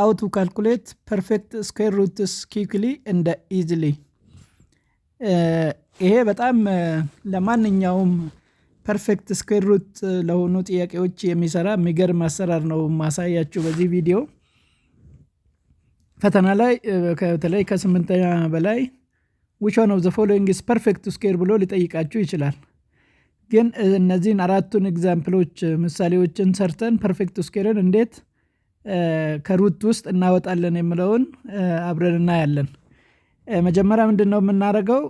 how to calculate perfect square roots quickly and easily። ይሄ በጣም ለማንኛውም ፐርፌክት ስኩዌር ሩት ለሆኑ ጥያቄዎች የሚሰራ የሚገርም አሰራር ነው ማሳያችሁ በዚህ ቪዲዮ። ፈተና ላይ በተለይ ከ8ኛ በላይ which one of the following is perfect square ብሎ ሊጠይቃችሁ ይችላል። ግን እነዚህን አራቱን ኤግዛምፕሎች ምሳሌዎችን ሰርተን ፐርፌክት ስኩዌርን እንዴት ከሩት ውስጥ እናወጣለን የሚለውን አብረን እናያለን። መጀመሪያ ምንድነው የምናደርገው?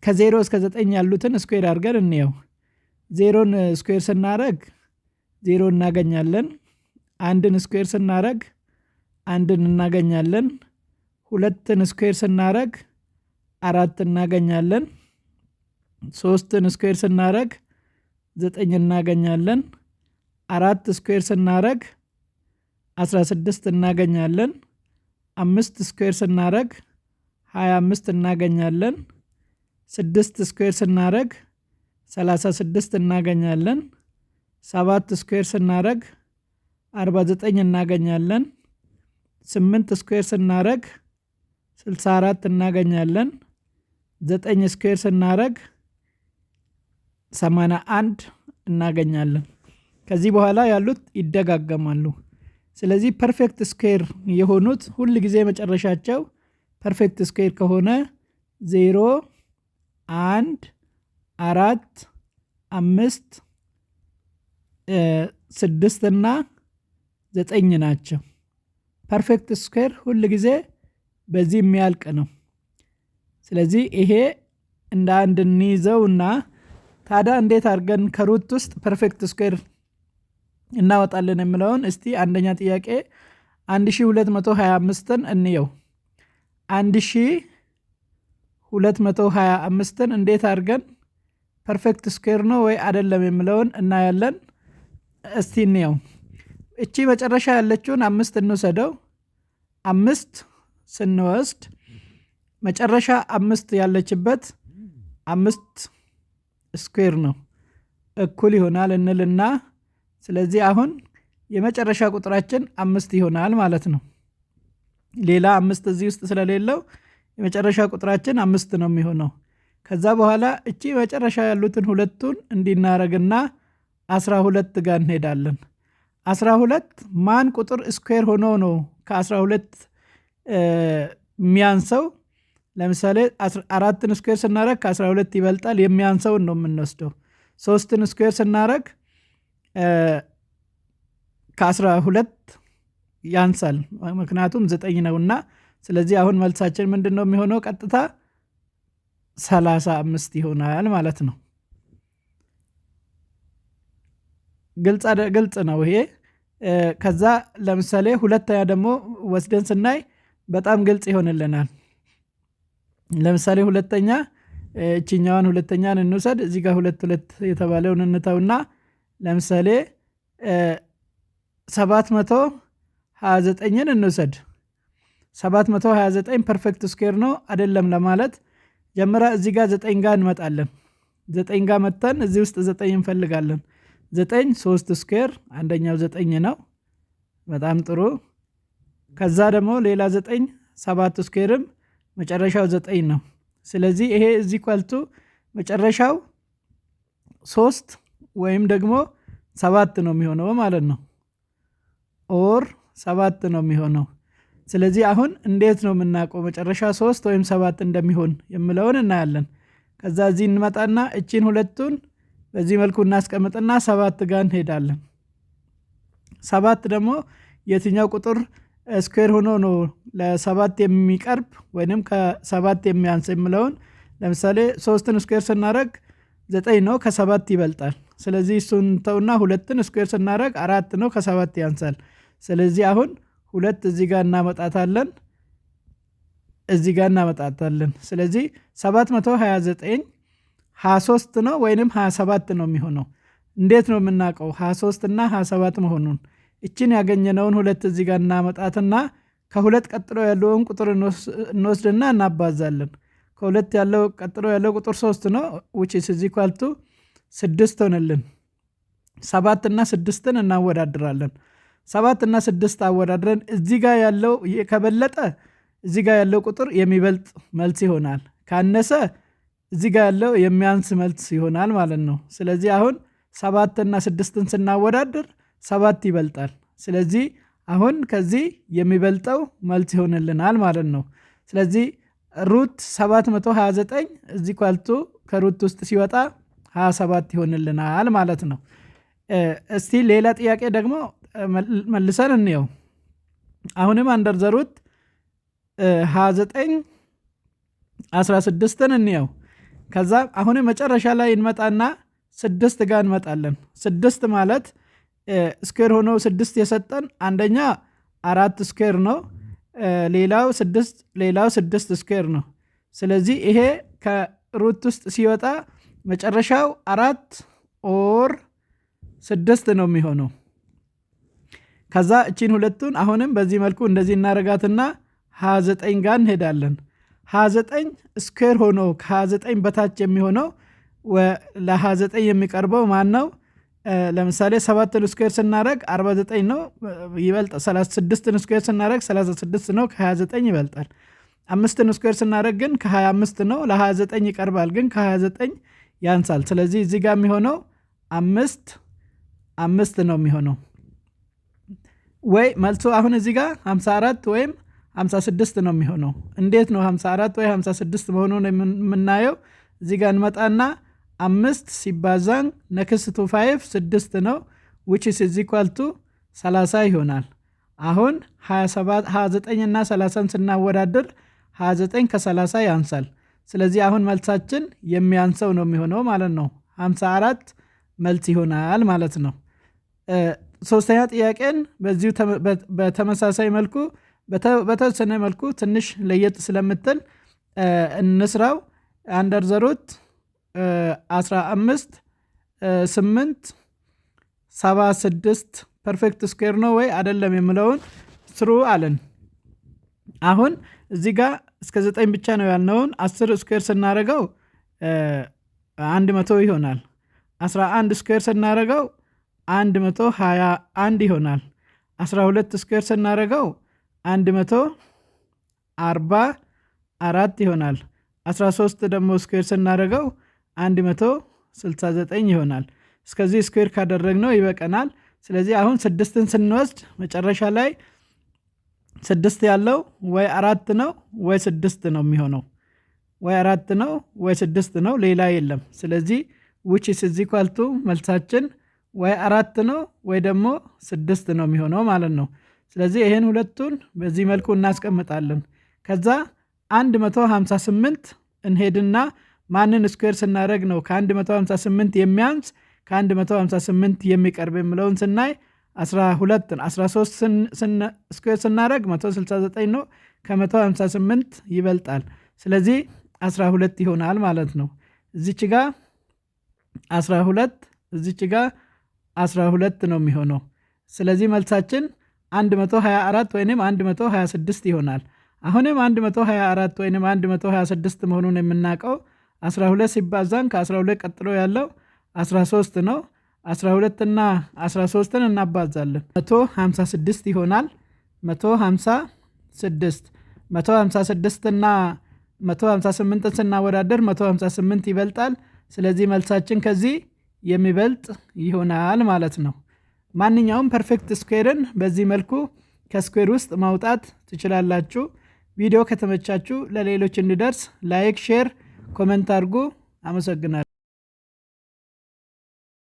ከ0 እስከ 9 ያሉትን ስኩዌር አድርገን እንየው። 0ን ስኩዌር ስናደርግ 0 እናገኛለን። 1ን ስኩዌር ስናደርግ 1ን እናገኛለን። 2ን ስኩዌር ስናደርግ 4 እናገኛለን። 3ን ስኩዌር ስናደርግ 9 እናገኛለን። 4 ስኩዌር ስናደርግ 16 እናገኛለን። 5 ስኩዌር ስናደርግ 25 እናገኛለን። 6 ስኩዌር ስናደርግ 36 እናገኛለን። 7 ስኩዌር ስናደርግ 49 እናገኛለን። 8 ስኩዌር ስናደርግ 64 እናገኛለን። 9 ስኩዌር ስናደርግ 81 እናገኛለን። ከዚህ በኋላ ያሉት ይደጋገማሉ። ስለዚህ ፐርፌክት ስኩዌር የሆኑት ሁል ጊዜ መጨረሻቸው ፐርፌክት ስኩዌር ከሆነ 0 1 4 5 6 እና 9 ናቸው። ፐርፌክት ስኩዌር ሁል ጊዜ በዚህ የሚያልቅ ነው። ስለዚህ ይሄ እንደ አንድ እንይዘውና ታዲያ እንዴት አድርገን ከሩት ውስጥ ፐርፌክት ስኩዌር እናወጣለን የሚለውን እስቲ አንደኛ ጥያቄ 1225ን እንየው። 1225ን እንዴት አድርገን ፐርፌክት ስኩዌር ነው ወይ አይደለም የሚለውን እናያለን። እስቲ እንየው። እቺ መጨረሻ ያለችውን 5 እንውሰደው። 5 ስንወስድ መጨረሻ 5 ያለችበት 5 ስኩዌር ነው እኩል ይሆናል እንልና ስለዚህ አሁን የመጨረሻ ቁጥራችን 5 ይሆናል ማለት ነው። ሌላ 5 እዚህ ውስጥ ስለሌለው የመጨረሻ ቁጥራችን 5 ነው የሚሆነው። ከዛ በኋላ እቺ መጨረሻ ያሉትን ሁለቱን እንዲናረግና 12 ጋር እንሄዳለን። 12 ማን ቁጥር ስኩዌር ሆኖ ነው ከ12 የሚያንሰው? ለምሳሌ 4ን ስኩዌር ስናረግ ከ12 ይበልጣል፣ የሚያንሰውን ነው የምንወስደው። 3ን ስኩዌር ስናረግ ከ12 ያንሳል፣ ምክንያቱም 9 ነውና። ስለዚህ አሁን መልሳችን ምንድነው የሚሆነው? ቀጥታ 35 ይሆናል ማለት ነው። ግልጽ ነው ይሄ። ከዛ ለምሳሌ ሁለተኛ ደግሞ ወስደን ስናይ በጣም ግልጽ ይሆንልናል። ለምሳሌ ሁለተኛ እቺኛዋን ሁለተኛን እንውሰድ። እዚህ ጋር 2 የተባለውን እንተውና ለምሳሌ 729ን እንውሰድ። 729 ፐርፌክት ስኩዌር ነው አይደለም ለማለት ጀመራ እዚህ ጋር 9 ጋር እንመጣለን። 9 ጋር መጥተን እዚህ ውስጥ 9 እንፈልጋለን። 9 3 ስኩዌር አንደኛው 9 ነው። በጣም ጥሩ። ከዛ ደግሞ ሌላ 9 7 ስኩዌርም መጨረሻው 9 ነው። ስለዚህ ይሄ እዚህ ኳልቱ መጨረሻው 3 ወይም ደግሞ 7 ነው የሚሆነው ማለት ነው። ኦር 7 ነው የሚሆነው። ስለዚህ አሁን እንዴት ነው የምናውቀው መጨረሻ 3 ወይም 7 እንደሚሆን የሚለውን እናያለን። ከዛ እዚህ እንመጣና እቺን ሁለቱን በዚህ መልኩ እናስቀምጥና 7 ጋር እንሄዳለን። 7 ደግሞ የትኛው ቁጥር ስኩዌር ሆኖ ነው ለ7 የሚቀርብ ወይንም ከ7 የሚያንስ የሚለውን ለምሳሌ 3ን ስኩዌር ስናረግ 9 ነው፣ ከ7 ይበልጣል። ስለዚህ እሱን ተውና 2ን ስኩዌር ስናረግ 4 ነው፣ ከ7 ያንሳል። ስለዚህ አሁን 2 እዚህ ጋር እናመጣታለን፣ እዚህ ጋር እናመጣታለን። ስለዚህ 729 23 ነው ወይንም 27 ነው የሚሆነው። እንዴት ነው የምናውቀው 23 እና 27 መሆኑን? እችን ያገኘነውን 2 እዚህ ጋር እናመጣትና ከ2 ቀጥሎ ያለውን ቁጥር እንወስድና እናባዛለን። ከ2 ያለው ቀጥሎ ያለው ቁጥር 3 ነው which is equal to 6 ሆነልን። 7 እና 6ን እናወዳድራለን። 7 እና 6 አወዳድረን እዚህ ጋር ያለው ከበለጠ እዚህ ጋር ያለው ቁጥር የሚበልጥ መልስ ይሆናል። ካነሰ እዚህ ጋር ያለው የሚያንስ መልስ ይሆናል ማለት ነው። ስለዚህ አሁን 7 እና 6ን ስናወዳድር 7 ይበልጣል። ስለዚህ አሁን ከዚህ የሚበልጠው መልስ ይሆንልናል ማለት ነው። ስለዚህ ሩት 729 እዚህ ኳልቱ ከሩት ውስጥ ሲወጣ 27 ይሆንልናል ማለት ነው። እስቲ ሌላ ጥያቄ ደግሞ መልሰን እንየው። አሁንም አንደር ዘ ሩት 29 16ን እንየው። ከዛ አሁንም መጨረሻ ላይ እንመጣና 6 ጋር እንመጣለን። 6 ማለት ስኩዌር ሆኖ 6 የሰጠን አንደኛ 4 ስኩዌር ነው። ሌላው 6 ስኩዌር ነው። ስለዚህ ይሄ ከሩት ውስጥ ሲወጣ መጨረሻው 4 ኦር 6 ነው የሚሆነው። ከዛ እቺን ሁለቱን አሁንም በዚህ መልኩ እንደዚህ እናረጋትና 29 ጋር እንሄዳለን። 29 ስኩዌር ሆኖ ከ29 በታች የሚሆነው ለ29 የሚቀርበው ማን ነው? ለምሳሌ 7ን ስኩዌር ስናደረግ 49 ነው ይበልጣል። 36ን ስኩዌር ስናደረግ 36 ነው ከ29 ይበልጣል። 5ን ስኩዌር ስናደረግ ግን ከ25 ነው ለ29 ይቀርባል፣ ግን ከ29 ያንሳል። ስለዚህ እዚህ ጋር የሚሆነው 5 ነው የሚሆነው። ወይ መልሶ አሁን እዚህ ጋር 54 ወይም 56 ነው የሚሆነው። እንዴት ነው 54 ወይ 56 መሆኑን የምናየው? እዚህ ጋር እንመጣና 5 ሲባዛን ነክስት ቱ 5 6 ነው which is equal to 30 ይሆናል። አሁን 29 እና 30ን ስናወዳድር 29 ከ30 ያንሳል። ስለዚህ አሁን መልሳችን የሚያንሰው ነው የሚሆነው ማለት ነው። 54 መልስ ይሆናል ማለት ነው። ሶስተኛ ጥያቄን በዚሁ በተመሳሳይ መልኩ በተወሰነ መልኩ ትንሽ ለየት ስለምትል እንስራው። አንደር ዘ ሩት 15 8 76 ፐርፌክት ስኩዌር ነው ወይ አይደለም የሚለውን ስሩ አለን። አሁን እዚህ ጋር እስከ 9 ብቻ ነው ያልነውን 10 ስኩዌር ስናደርገው 100 ይሆናል። 11 ስኩዌር ስናደርገው 121 ይሆናል። 12 ስኩዌር ስናደርገው 144 ይሆናል። 13 ደግሞ ስኩዌር ስናደርገው 169 ይሆናል። እስከዚህ ስኩዌር ካደረግነው ይበቀናል። ስለዚህ አሁን 6ን ስንወስድ መጨረሻ ላይ 6 ያለው ወይ 4 ነው ወይ 6 ነው የሚሆነው። ወይ 4 ነው ወይ 6 ነው፣ ሌላ የለም። ስለዚህ which is equal to መልሳችን ወይ 4 ነው ወይ ደግሞ 6 ነው የሚሆነው ማለት ነው። ስለዚህ ይሄን ሁለቱን በዚህ መልኩ እናስቀምጣለን። ከዛ 158 እንሄድና ማንን ስኩዌር ስናደረግ ነው ከ158 የሚያንስ ከ158 የሚቀርብ የሚለውን ስናይ 13 ስኩዌር ስናደረግ 169 ነው፣ ከ158 ይበልጣል። ስለዚህ 12 ይሆናል ማለት ነው። እዚች ጋ 12 እዚች ጋ 12 ነው የሚሆነው። ስለዚህ መልሳችን 124 ወይም 126 ይሆናል። አሁንም 124 ወይም 126 መሆኑን የምናውቀው 12 ሲባዛን ከ12 ቀጥሎ ያለው 13 ነው። 12 እና 13ን እናባዛለን 156 ይሆናል። 156 እና 158ን ስናወዳደር 158 ይበልጣል። ስለዚህ መልሳችን ከዚህ የሚበልጥ ይሆናል ማለት ነው። ማንኛውም ፐርፌክት ስኩዌርን በዚህ መልኩ ከስኩዌር ውስጥ ማውጣት ትችላላችሁ። ቪዲዮ ከተመቻችሁ ለሌሎች እንዲደርስ ላይክ፣ ሼር፣ ኮሜንት አድርጉ። አመሰግናለሁ።